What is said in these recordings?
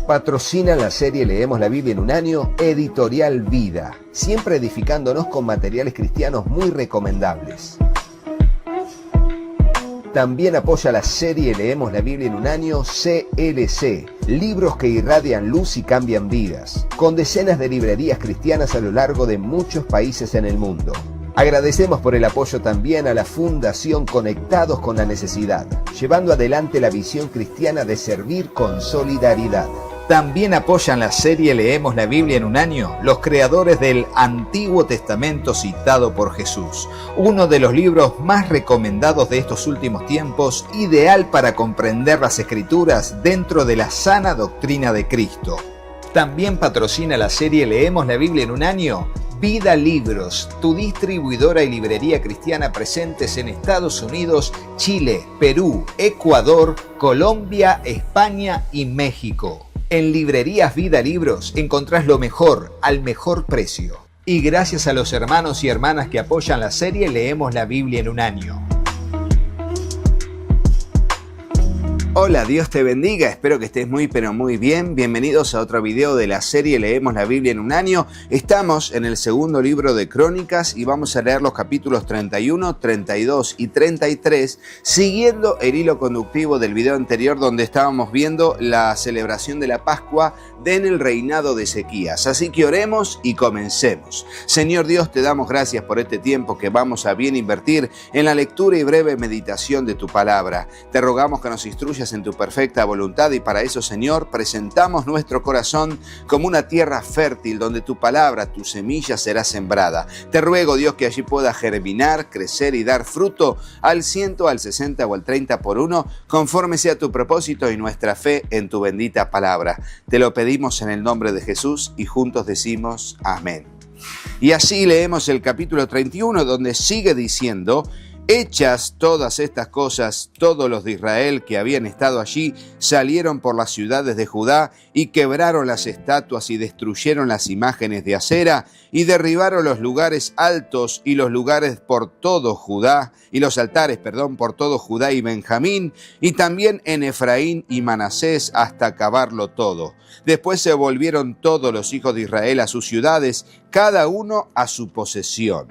Patrocina la serie Leemos la Biblia en un año, Editorial Vida, siempre edificándonos con materiales cristianos muy recomendables. También apoya la serie Leemos la Biblia en un año, CLC, libros que irradian luz y cambian vidas, con decenas de librerías cristianas a lo largo de muchos países en el mundo. Agradecemos por el apoyo también a la Fundación Conectados con la Necesidad, llevando adelante la visión cristiana de servir con solidaridad. También apoyan la serie Leemos la Biblia en un año los creadores del Antiguo Testamento citado por Jesús, uno de los libros más recomendados de estos últimos tiempos, ideal para comprender las Escrituras dentro de la sana doctrina de Cristo. También patrocina la serie Leemos la Biblia en un año Vida Libros, tu distribuidora y librería cristiana presentes en Estados Unidos, Chile, Perú, Ecuador, Colombia, España y México. En Librerías Vida Libros encontrás lo mejor al mejor precio. Y gracias a los hermanos y hermanas que apoyan la serie Leemos la Biblia en un año. Hola, Dios te bendiga, espero que estés muy pero muy bien. Bienvenidos a otro video de la serie Leemos la Biblia en un año. Estamos en el segundo libro de Crónicas y vamos a leer los capítulos 31, 32 y 33, siguiendo el hilo conductivo del video anterior donde estábamos viendo la celebración de la Pascua en el reinado de Ezequías. Así que oremos y comencemos. Señor Dios, te damos gracias por este tiempo que vamos a bien invertir en la lectura y breve meditación de tu palabra. Te rogamos que nos instruyas en tu perfecta voluntad y para eso, Señor, presentamos nuestro corazón como una tierra fértil donde tu palabra, tu semilla será sembrada. Te ruego, Dios, que allí pueda germinar, crecer y dar fruto al 100, al 60 o al 30 por uno, conforme sea tu propósito y nuestra fe en tu bendita palabra. Te lo pedimos en el nombre de Jesús y juntos decimos amén. Y así leemos el capítulo 31 donde sigue diciendo: hechas todas estas cosas, todos los de Israel que habían estado allí salieron por las ciudades de Judá y quebraron las estatuas y destruyeron las imágenes de acera y derribaron los lugares altos y los lugares por todo Judá y los altares, por todo Judá y Benjamín y también en Efraín y Manasés hasta acabarlo todo. Después se volvieron todos los hijos de Israel a sus ciudades, cada uno a su posesión.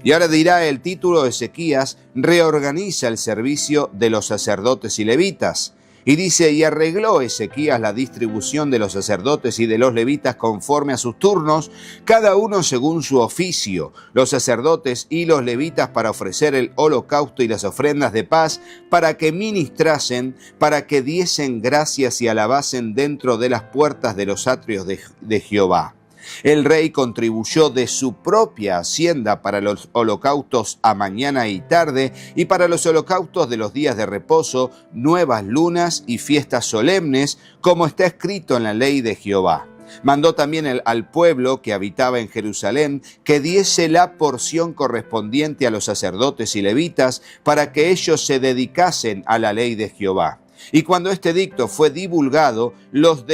Y ahora dirá el título: Ezequías reorganiza el servicio de los sacerdotes y levitas. Y dice: y arregló Ezequías la distribución de los sacerdotes y de los levitas conforme a sus turnos, cada uno según su oficio, los sacerdotes y los levitas para ofrecer el holocausto y las ofrendas de paz, para que ministrasen, para que diesen gracias y alabasen dentro de las puertas de los atrios de Jehová. El rey contribuyó de su propia hacienda para los holocaustos a mañana y tarde y para los holocaustos de los días de reposo, nuevas lunas y fiestas solemnes, como está escrito en la ley de Jehová. Mandó también al pueblo que habitaba en Jerusalén que diese la porción correspondiente a los sacerdotes y levitas para que ellos se dedicasen a la ley de Jehová. Y cuando este edicto fue divulgado, los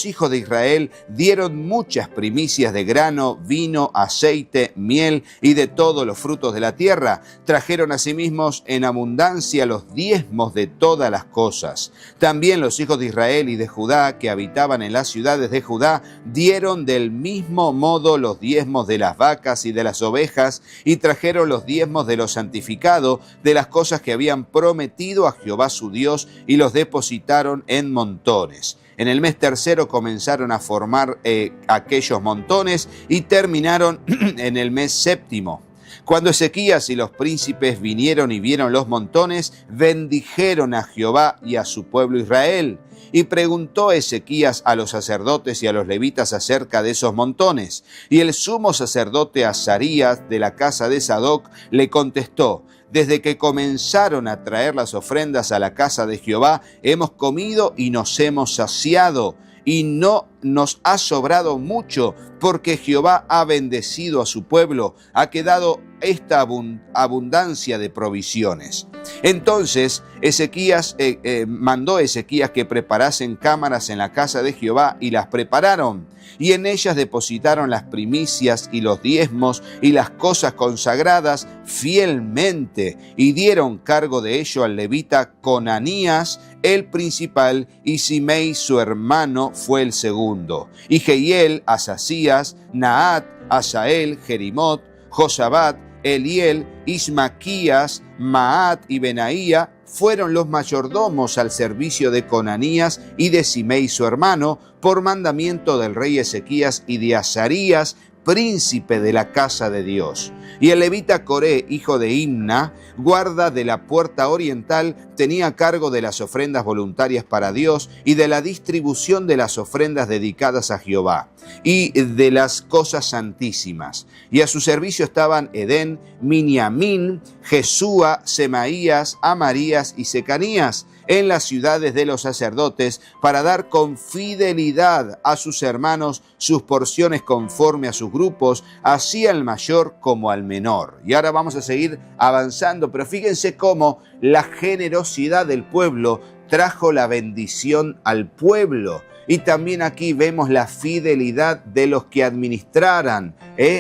hijos de Israel dieron muchas primicias de grano, vino, aceite, miel y de todos los frutos de la tierra. Trajeron asimismo en abundancia los diezmos de todas las cosas. También los hijos de Israel y de Judá que habitaban en las ciudades de Judá dieron del mismo modo los diezmos de las vacas y de las ovejas y trajeron los diezmos de lo santificado, de las cosas que habían prometido a Jehová su Dios, y los depositaron en montones. En el mes tercero comenzaron a formar aquellos montones y terminaron en el mes séptimo. Cuando Ezequías y los príncipes vinieron y vieron los montones, bendijeron a Jehová y a su pueblo Israel. Y preguntó Ezequías a los sacerdotes y a los levitas acerca de esos montones. Y el sumo sacerdote Azarías de la casa de Sadoc le contestó: desde que comenzaron a traer las ofrendas a la casa de Jehová, hemos comido y nos hemos saciado, y no nos ha sobrado mucho, porque Jehová ha bendecido a su pueblo, ha quedado esta abundancia de provisiones. Entonces mandó Ezequías que preparasen cámaras en la casa de Jehová, y las prepararon, y en ellas depositaron las primicias y los diezmos y las cosas consagradas fielmente, y dieron cargo de ello al levita Conanías, el principal, y Simei su hermano fue el segundo. Y Jehiel, Asasías, Naat, Asael, Jerimot, Josabat, Eliel, Ismaquías, Maat y Benaía fueron los mayordomos al servicio de Conanías y de Simei su hermano, por mandamiento del rey Ezequías y de Azarías, príncipe de la casa de Dios. Y el levita Coré, hijo de Imna, guarda de la puerta oriental, tenía cargo de las ofrendas voluntarias para Dios y de la distribución de las ofrendas dedicadas a Jehová y de las cosas santísimas. Y a su servicio estaban Edén, Miniamín, Jesúa, Semaías, Amarías y Secanías, en las ciudades de los sacerdotes, para dar con fidelidad a sus hermanos sus porciones conforme a sus grupos, así al mayor como al menor. Y ahora vamos a seguir avanzando, pero fíjense cómo la generosidad del pueblo trajo la bendición al pueblo. Y también aquí vemos la fidelidad de los que administraran.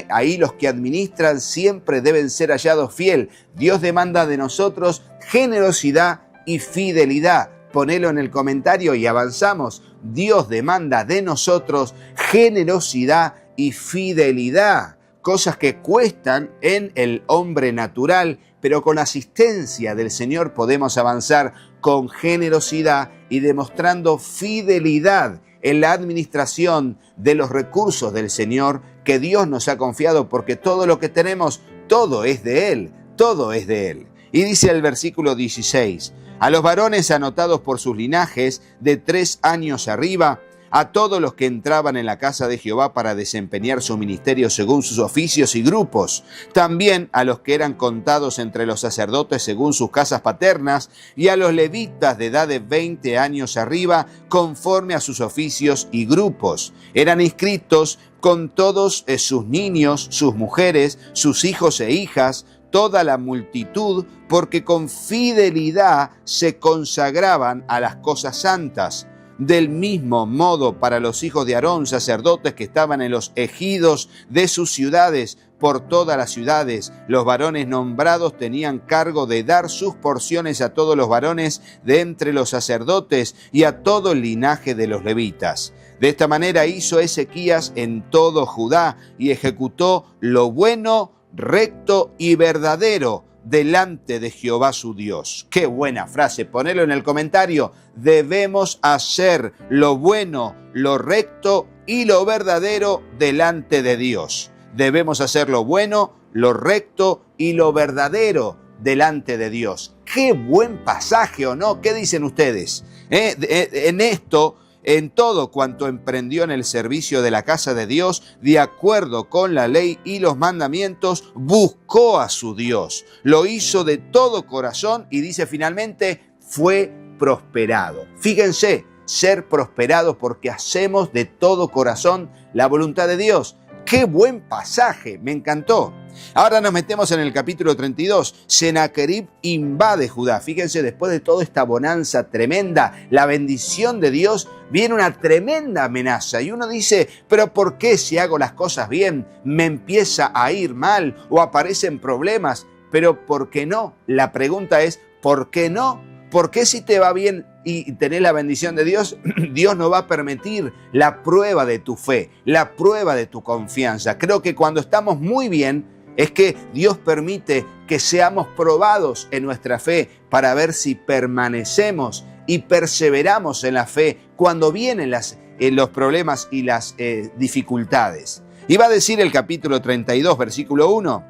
Ahí los que administran siempre deben ser hallados fiel. Dios demanda de nosotros generosidad y fidelidad. Ponelo en el comentario y avanzamos. Dios demanda de nosotros generosidad y fidelidad. Cosas que cuestan en el hombre natural, pero con asistencia del Señor podemos avanzar con generosidad y demostrando fidelidad en la administración de los recursos del Señor que Dios nos ha confiado, porque todo lo que tenemos, todo es de Él, todo es de Él. Y dice el versículo 16, a los varones anotados por sus linajes de 3 años arriba, a todos los que entraban en la casa de Jehová para desempeñar su ministerio según sus oficios y grupos, también a los que eran contados entre los sacerdotes según sus casas paternas, y a los levitas de edad de 20 años arriba, conforme a sus oficios y grupos. Eran inscritos con todos sus niños, sus mujeres, sus hijos e hijas, toda la multitud, porque con fidelidad se consagraban a las cosas santas. Del mismo modo, para los hijos de Aarón, sacerdotes que estaban en los ejidos de sus ciudades, por todas las ciudades, los varones nombrados tenían cargo de dar sus porciones a todos los varones de entre los sacerdotes y a todo el linaje de los levitas. De esta manera hizo Ezequías en todo Judá y ejecutó lo bueno, recto y verdadero delante de Jehová su Dios. Qué buena frase, ponelo en el comentario. Debemos hacer lo bueno, lo recto y lo verdadero delante de Dios. Debemos hacer lo bueno, lo recto y lo verdadero delante de Dios. Qué buen pasaje, ¿o no? ¿Qué dicen ustedes? En esto, en todo cuanto emprendió en el servicio de la casa de Dios, de acuerdo con la ley y los mandamientos, buscó a su Dios. Lo hizo de todo corazón y dice finalmente, fue prosperado. Fíjense, ser prosperado porque hacemos de todo corazón la voluntad de Dios. ¡Qué buen pasaje! Me encantó. Ahora nos metemos en el capítulo 32. Sennacherib invade Judá. Fíjense, después de toda esta bonanza tremenda, la bendición de Dios, viene una tremenda amenaza. Y uno dice, ¿pero por qué si hago las cosas bien me empieza a ir mal o aparecen problemas? Pero ¿por qué no? La pregunta es, ¿por qué no? ¿Por qué si te va bien y tenés la bendición de Dios, Dios no va a permitir la prueba de tu fe, la prueba de tu confianza? Creo que cuando estamos muy bien, es que Dios permite que seamos probados en nuestra fe para ver si permanecemos y perseveramos en la fe cuando vienen los problemas y las dificultades. Y va a decir el capítulo 32, versículo 1,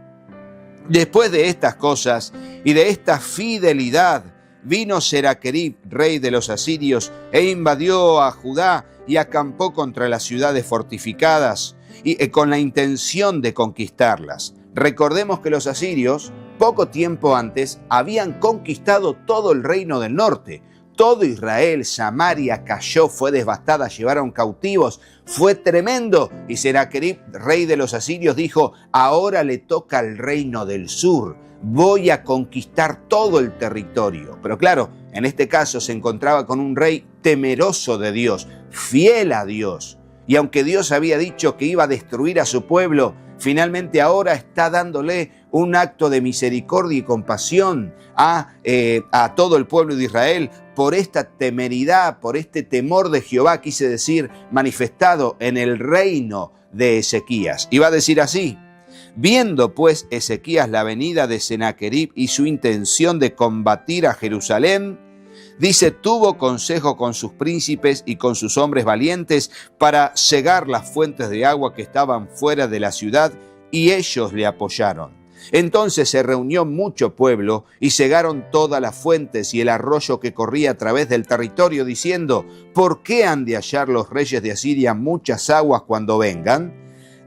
después de estas cosas y de esta fidelidad, vino Sennacherib, rey de los asirios, e invadió a Judá y acampó contra las ciudades fortificadas y con la intención de conquistarlas. Recordemos que los asirios, poco tiempo antes, habían conquistado todo el reino del norte. Todo Israel, Samaria cayó, fue devastada, llevaron cautivos, fue tremendo. Y Sennacherib, rey de los asirios, dijo, ahora le toca al reino del sur. Voy a conquistar todo el territorio. Pero claro, en este caso se encontraba con un rey temeroso de Dios, fiel a Dios. Y aunque Dios había dicho que iba a destruir a su pueblo, finalmente ahora está dándole un acto de misericordia y compasión a todo el pueblo de Israel por esta temeridad, por este temor de Jehová, quise decir, manifestado en el reino de Ezequías. Y va a decir así: viendo pues Ezequías la venida de Sennacherib y su intención de combatir a Jerusalén, dice, tuvo consejo con sus príncipes y con sus hombres valientes para cegar las fuentes de agua que estaban fuera de la ciudad, y ellos le apoyaron. Entonces se reunió mucho pueblo y cegaron todas las fuentes y el arroyo que corría a través del territorio, diciendo, ¿por qué han de hallar los reyes de Asiria muchas aguas cuando vengan?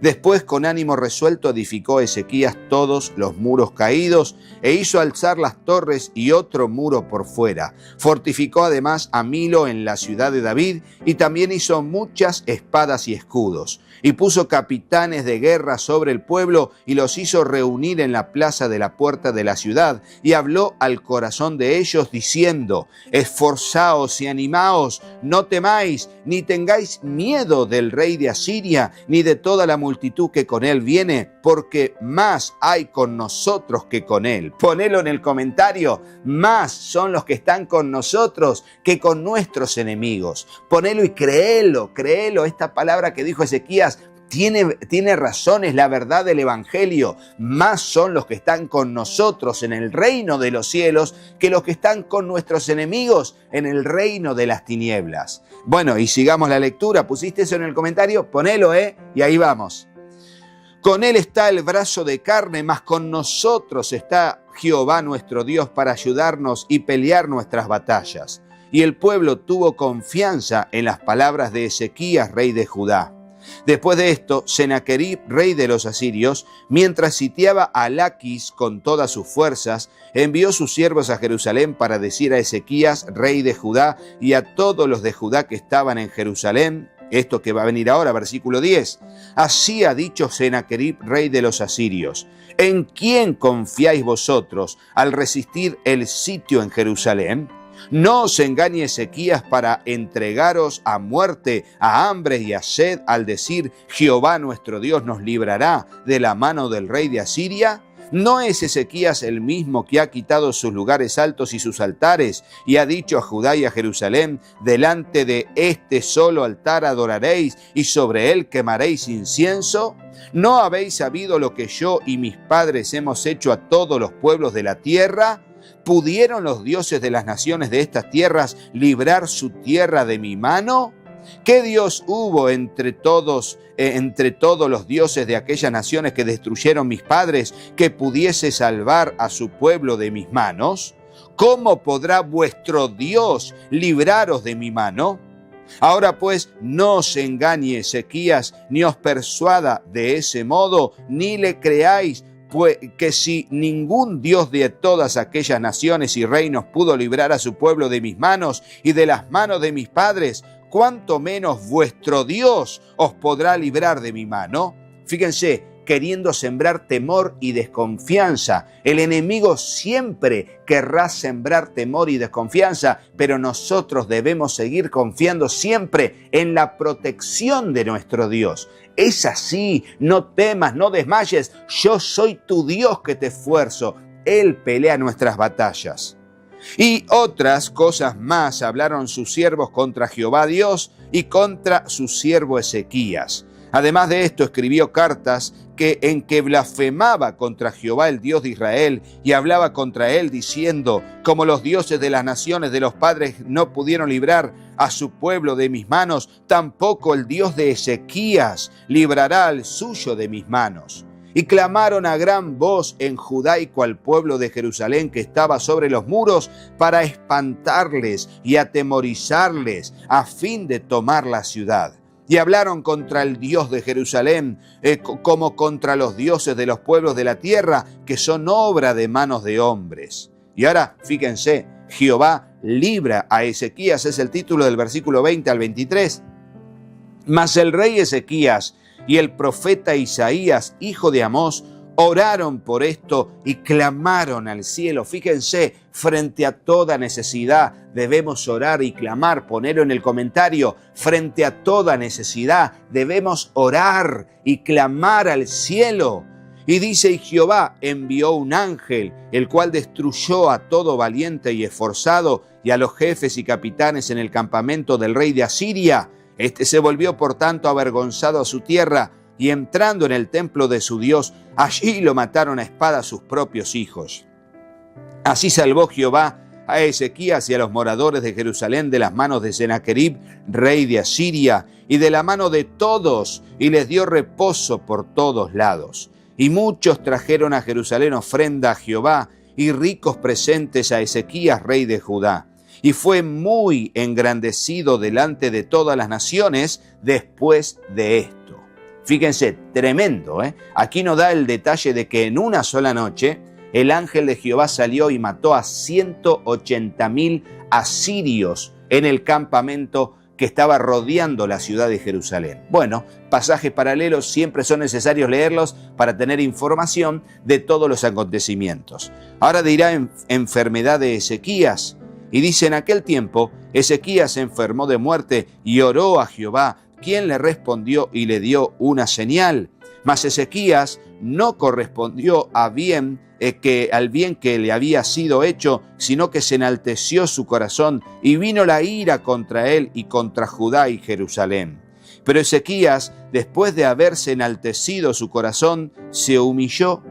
Después, con ánimo resuelto, edificó Ezequías todos los muros caídos e hizo alzar las torres y otro muro por fuera. Fortificó además a Milo en la ciudad de David y también hizo muchas espadas y escudos. Y puso capitanes de guerra sobre el pueblo y los hizo reunir en la plaza de la puerta de la ciudad. Y habló al corazón de ellos diciendo, esforzaos y animaos, no temáis, ni tengáis miedo del rey de Asiria, ni de toda la multitud que con él viene, porque más hay con nosotros que con él. Ponelo en el comentario, más son los que están con nosotros que con nuestros enemigos. Ponelo y créelo, esta palabra que dijo Ezequías tiene razón, es la verdad del Evangelio. Más son los que están con nosotros en el reino de los cielos que los que están con nuestros enemigos en el reino de las tinieblas. Bueno, y sigamos la lectura. ¿Pusiste eso en el comentario? Ponelo, y ahí vamos. Con él está el brazo de carne, mas con nosotros está Jehová nuestro Dios para ayudarnos y pelear nuestras batallas. Y el pueblo tuvo confianza en las palabras de Ezequías, rey de Judá. Después de esto, Sennacherib, rey de los asirios, mientras sitiaba a Laquis con todas sus fuerzas, envió sus siervos a Jerusalén para decir a Ezequías, rey de Judá, y a todos los de Judá que estaban en Jerusalén, esto que va a venir ahora, versículo 10. Así ha dicho Sennacherib, rey de los asirios: ¿en quién confiáis vosotros al resistir el sitio en Jerusalén? No os engañe Ezequías para entregaros a muerte, a hambre y a sed, al decir, Jehová nuestro Dios nos librará de la mano del rey de Asiria. ¿No es Ezequías el mismo que ha quitado sus lugares altos y sus altares, y ha dicho a Judá y a Jerusalén, delante de este solo altar adoraréis, y sobre él quemaréis incienso? ¿No habéis sabido lo que yo y mis padres hemos hecho a todos los pueblos de la tierra? ¿Pudieron los dioses de las naciones de estas tierras librar su tierra de mi mano? ¿Qué Dios hubo entre todos los dioses de aquellas naciones que destruyeron mis padres, que pudiese salvar a su pueblo de mis manos? ¿Cómo podrá vuestro Dios libraros de mi mano? Ahora pues, no os engañe Ezequías, ni os persuada de ese modo, ni le creáis, pues que si ningún Dios de todas aquellas naciones y reinos pudo librar a su pueblo de mis manos y de las manos de mis padres, ¿cuánto menos vuestro Dios os podrá librar de mi mano? Fíjense, queriendo sembrar temor y desconfianza. El enemigo siempre querrá sembrar temor y desconfianza, pero nosotros debemos seguir confiando siempre en la protección de nuestro Dios. Es así, no temas, no desmayes, yo soy tu Dios que te esfuerzo. Él pelea nuestras batallas. Y otras cosas más hablaron sus siervos contra Jehová Dios y contra su siervo Ezequías. Además de esto, escribió cartas en que blasfemaba contra Jehová, el Dios de Israel, y hablaba contra él diciendo, como los dioses de las naciones de los padres no pudieron librar a su pueblo de mis manos, tampoco el Dios de Ezequías librará al suyo de mis manos. Y clamaron a gran voz en judaico al pueblo de Jerusalén que estaba sobre los muros para espantarles y atemorizarles a fin de tomar la ciudad. Y hablaron contra el Dios de Jerusalén, como contra los dioses de los pueblos de la tierra, que son obra de manos de hombres. Y ahora, fíjense, Jehová libra a Ezequías, es el título del versículo 20 al 23. Mas el rey Ezequías y el profeta Isaías, hijo de Amós, Oraron por esto y clamaron al cielo. Fíjense, frente a toda necesidad debemos orar y clamar. Ponelo en el comentario. Frente a toda necesidad debemos orar y clamar al cielo. Y dice, y Jehová envió un ángel, el cual destruyó a todo valiente y esforzado y a los jefes y capitanes en el campamento del rey de Asiria. Este se volvió por tanto avergonzado a su tierra, y entrando en el templo de su Dios, allí lo mataron a espada sus propios hijos. Así salvó Jehová a Ezequías y a los moradores de Jerusalén de las manos de Sennacherib, rey de Asiria, y de la mano de todos, y les dio reposo por todos lados. Y muchos trajeron a Jerusalén ofrenda a Jehová, y ricos presentes a Ezequías, rey de Judá. Y fue muy engrandecido delante de todas las naciones después de esto. Fíjense, tremendo, ¿eh? Aquí nos da el detalle de que en una sola noche el ángel de Jehová salió y mató a 180.000 asirios en el campamento que estaba rodeando la ciudad de Jerusalén. Bueno, pasajes paralelos siempre son necesarios leerlos para tener información de todos los acontecimientos. Ahora dirá enfermedad de Ezequías. Y dice, en aquel tiempo Ezequías se enfermó de muerte y oró a Jehová, quien le respondió y le dio una señal. Mas Ezequías no correspondió al bien que le había sido hecho, sino que se enalteció su corazón y vino la ira contra él y contra Judá y Jerusalén. Pero Ezequías, después de haberse enaltecido su corazón, se humilló,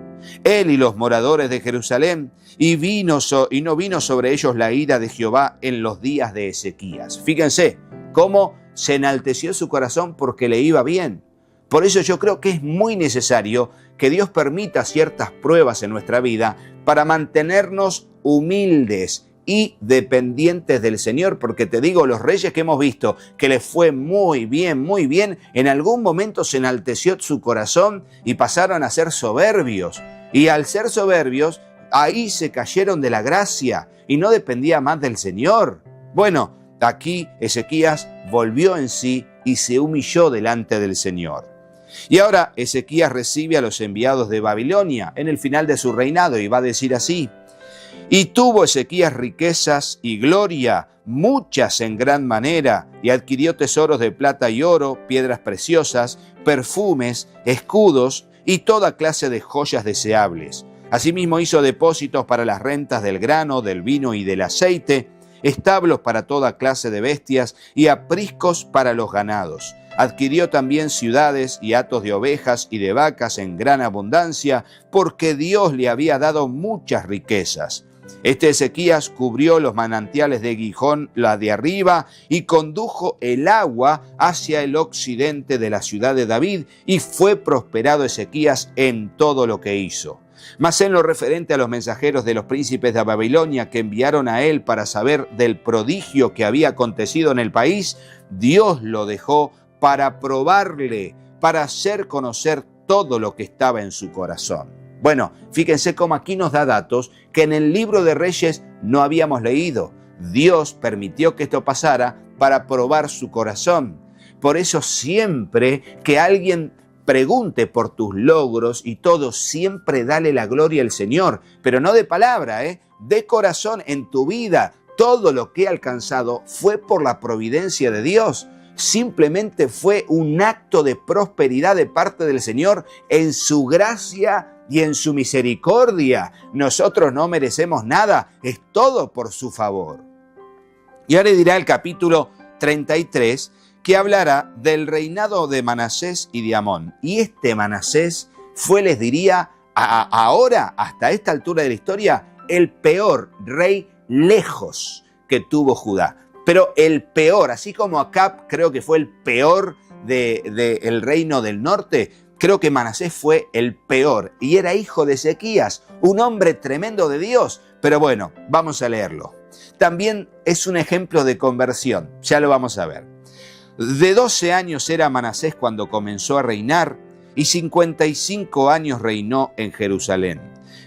él y los moradores de Jerusalén, y no vino sobre ellos la ira de Jehová en los días de Ezequías. Fíjense cómo se enalteció su corazón porque le iba bien. Por eso yo creo que es muy necesario que Dios permita ciertas pruebas en nuestra vida para mantenernos humildes y dependientes del Señor, porque te digo, los reyes que hemos visto que les fue muy bien, en algún momento se enalteció su corazón y pasaron a ser soberbios. Y al ser soberbios, ahí se cayeron de la gracia y no dependía más del Señor. Bueno, aquí Ezequías volvió en sí y se humilló delante del Señor. Y ahora Ezequías recibe a los enviados de Babilonia en el final de su reinado y va a decir así: y tuvo Ezequías riquezas y gloria, muchas en gran manera, y adquirió tesoros de plata y oro, piedras preciosas, perfumes, escudos y toda clase de joyas deseables. Asimismo hizo depósitos para las rentas del grano, del vino y del aceite, establos para toda clase de bestias y apriscos para los ganados. Adquirió también ciudades y hatos de ovejas y de vacas en gran abundancia, porque Dios le había dado muchas riquezas. Este Ezequías cubrió los manantiales de Gihón, la de arriba, y condujo el agua hacia el occidente de la ciudad de David, y fue prosperado Ezequías en todo lo que hizo. Mas en lo referente a los mensajeros de los príncipes de Babilonia que enviaron a él para saber del prodigio que había acontecido en el país, Dios lo dejó para probarle, para hacer conocer todo lo que estaba en su corazón. Bueno, fíjense cómo aquí nos da datos que en el libro de Reyes no habíamos leído. Dios permitió que esto pasara para probar su corazón. Por eso siempre que alguien pregunte por tus logros y todo, siempre dale la gloria al Señor, pero no de palabra, de corazón. En tu vida, todo lo que he alcanzado fue por la providencia de Dios. Simplemente fue un acto de prosperidad de parte del Señor en su gracia y en su misericordia. Nosotros no merecemos nada, es todo por su favor. Y ahora dirá el capítulo 33, que hablará del reinado de Manasés y de Amón. Y este Manasés fue, les diría, ahora, hasta esta altura de la historia, el peor rey lejos que tuvo Judá. Pero el peor, así como Acab creo que fue el peor del reino del norte, creo que Manasés fue el peor. Y era hijo de Ezequías, un hombre tremendo de Dios. Pero bueno, vamos a leerlo. También es un ejemplo de conversión, ya lo vamos a ver. De 12 años era Manasés cuando comenzó a reinar, y 55 años reinó en Jerusalén.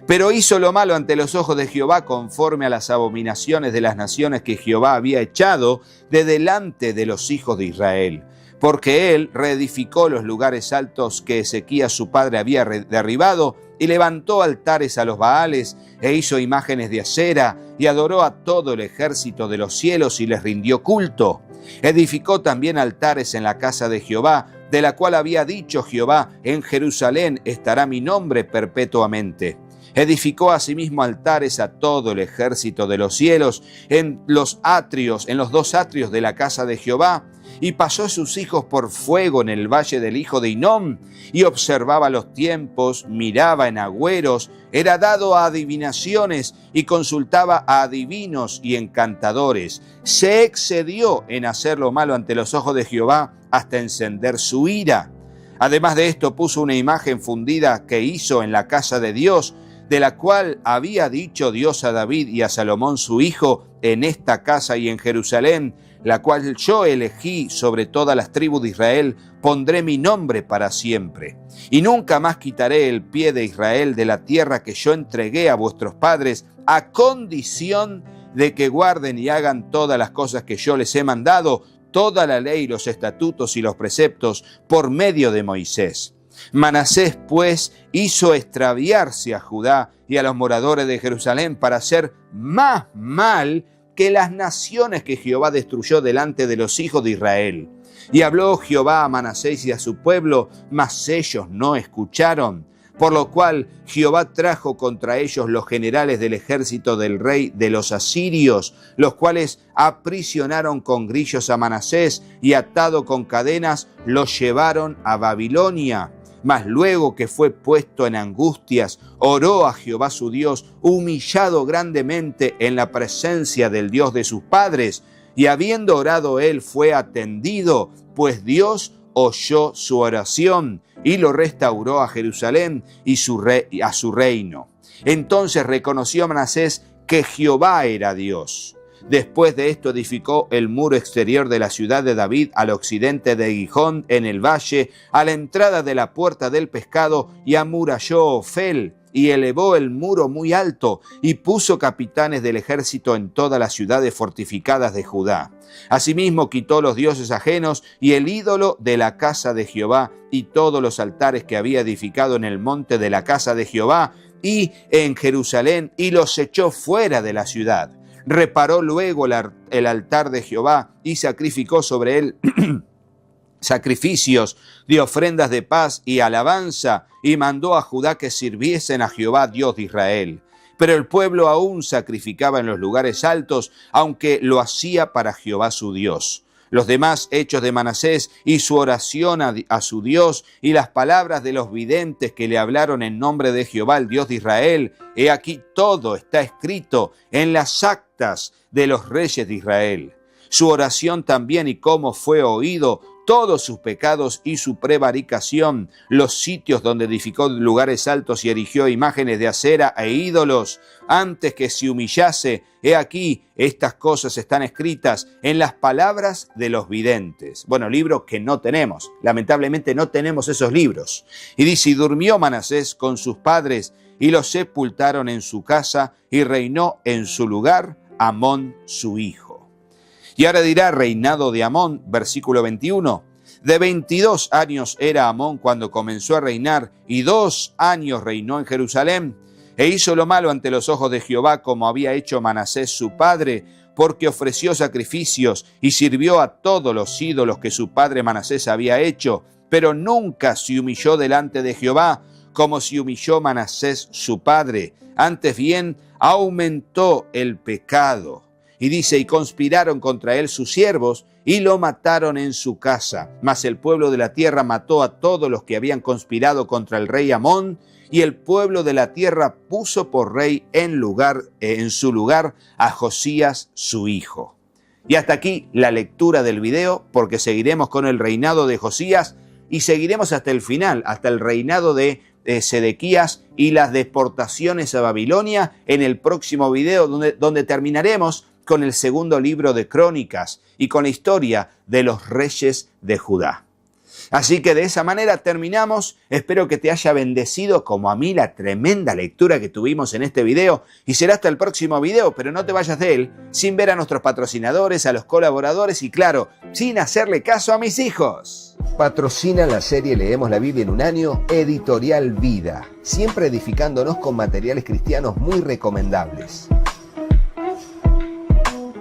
Pero hizo lo malo ante los ojos de Jehová, conforme a las abominaciones de las naciones que Jehová había echado de delante de los hijos de Israel. porque él reedificó los lugares altos que Ezequías su padre había derribado, y levantó altares a los Baales, e hizo imágenes de acera, y adoró a todo el ejército de los cielos, y les rindió culto. Edificó también altares en la casa de Jehová, de la cual había dicho Jehová: en Jerusalén estará mi nombre perpetuamente. Edificó asimismo altares a todo el ejército de los cielos en los dos atrios de la casa de Jehová, y pasó sus hijos por fuego en el valle del hijo de Hinnom, y observaba los tiempos, miraba en agüeros, era dado a adivinaciones, y consultaba a adivinos y encantadores. Se excedió en hacer lo malo ante los ojos de Jehová, hasta encender su ira. Además de esto, puso una imagen fundida que hizo en la casa de Dios, de la cual había dicho Dios a David y a Salomón su hijo: en esta casa y en Jerusalén, la cual yo elegí sobre todas las tribus de Israel, pondré mi nombre para siempre. Y nunca más quitaré el pie de Israel de la tierra que yo entregué a vuestros padres, a condición de que guarden y hagan todas las cosas que yo les he mandado, toda la ley, los estatutos y los preceptos, por medio de Moisés. Manasés, pues, hizo extraviarse a Judá y a los moradores de Jerusalén para hacer más mal que las naciones que Jehová destruyó delante de los hijos de Israel. Y habló Jehová a Manasés y a su pueblo, mas ellos no escucharon. Por lo cual Jehová trajo contra ellos los generales del ejército del rey de los asirios, los cuales aprisionaron con grillos a Manasés y atado con cadenas los llevaron a Babilonia. Mas luego que fue puesto en angustias, oró a Jehová su Dios, humillado grandemente en la presencia del Dios de sus padres. Y habiendo orado él, fue atendido, pues Dios oyó su oración y lo restauró a Jerusalén y a su reino. Entonces reconoció Manasés que Jehová era Dios. Después de esto edificó el muro exterior de la ciudad de David al occidente de Gijón, en el valle, a la entrada de la puerta del pescado, y amuralló Ofel, y elevó el muro muy alto, y puso capitanes del ejército en todas las ciudades fortificadas de Judá. Asimismo quitó los dioses ajenos y el ídolo de la casa de Jehová, y todos los altares que había edificado en el monte de la casa de Jehová y en Jerusalén, y los echó fuera de la ciudad. Reparó luego el altar de Jehová y sacrificó sobre él sacrificios de ofrendas de paz y alabanza, y mandó a Judá que sirviesen a Jehová, Dios de Israel. Pero el pueblo aún sacrificaba en los lugares altos, aunque lo hacía para Jehová su Dios. Los demás hechos de Manasés y su oración a su Dios y las palabras de los videntes que le hablaron en nombre de Jehová, el Dios de Israel, he aquí todo está escrito en las actas de los reyes de Israel. Su oración también y cómo fue oído, todos sus pecados y su prevaricación, los sitios donde edificó lugares altos y erigió imágenes de acera e ídolos, antes que se humillase. He aquí, estas cosas están escritas en las palabras de los videntes. Bueno, libros que no tenemos. Lamentablemente no tenemos esos libros. Y dice: y durmió Manasés con sus padres, y los sepultaron en su casa, y reinó en su lugar Amón su hijo. Y ahora dirá: reinado de Amón, versículo 21. De 22 años era Amón cuando comenzó a reinar, y 2 años reinó en Jerusalén. E hizo lo malo ante los ojos de Jehová, como había hecho Manasés su padre, porque ofreció sacrificios y sirvió a todos los ídolos que su padre Manasés había hecho, pero nunca se humilló delante de Jehová, como se humilló Manasés su padre. Antes bien, aumentó el pecado. Y dice: y conspiraron contra él sus siervos, y lo mataron en su casa. Mas el pueblo de la tierra mató a todos los que habían conspirado contra el rey Amón, y el pueblo de la tierra puso por rey en su lugar a Josías su hijo. Y hasta aquí la lectura del video, porque seguiremos con el reinado de Josías y seguiremos hasta el final, hasta el reinado de Sedequías y las deportaciones a Babilonia en el próximo video, donde terminaremos con el segundo libro de Crónicas y con la historia de los reyes de Judá. Así que de esa manera terminamos. Espero que te haya bendecido como a mí la tremenda lectura que tuvimos en este video. Y será hasta el próximo video, pero no te vayas de él sin ver a nuestros patrocinadores, a los colaboradores y claro, sin hacerle caso a mis hijos. Patrocina la serie Leemos la Biblia en un año, Editorial Vida, siempre edificándonos con materiales cristianos muy recomendables.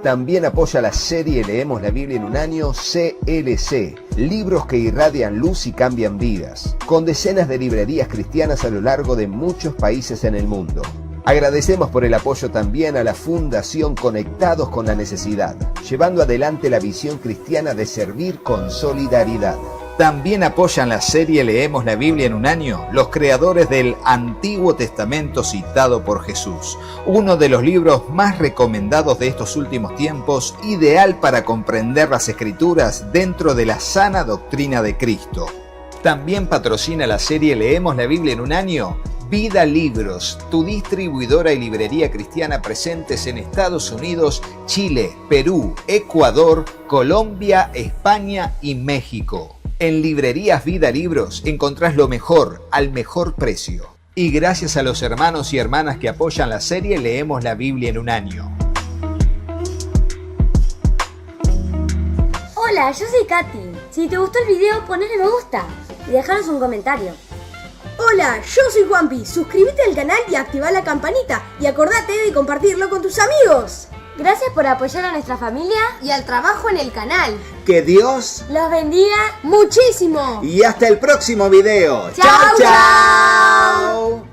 También apoya la serie Leemos la Biblia en un año, CLC, libros que irradian luz y cambian vidas, con decenas de librerías cristianas a lo largo de muchos países en el mundo. Agradecemos por el apoyo también a la Fundación Conectados con la Necesidad, llevando adelante la visión cristiana de servir con solidaridad. También apoyan la serie Leemos la Biblia en un año los creadores del Antiguo Testamento citado por Jesús, uno de los libros más recomendados de estos últimos tiempos, ideal para comprender las Escrituras dentro de la sana doctrina de Cristo. También patrocina la serie Leemos la Biblia en un año Vida Libros, tu distribuidora y librería cristiana presentes en Estados Unidos, Chile, Perú, Ecuador, Colombia, España y México. En librerías Vida Libros encontrás lo mejor al mejor precio. Y gracias a los hermanos y hermanas que apoyan la serie Leemos la Biblia en un año. Hola, yo soy Katy. Si te gustó el video, ponle me gusta y dejanos un comentario. Hola, yo soy Juanpi. Suscríbete al canal y activa la campanita. Y acordate de compartirlo con tus amigos. Gracias por apoyar a nuestra familia Y al trabajo en el canal. Que Dios los bendiga ¡Muchísimo! y hasta el próximo video. ¡Chao, ¡Chao!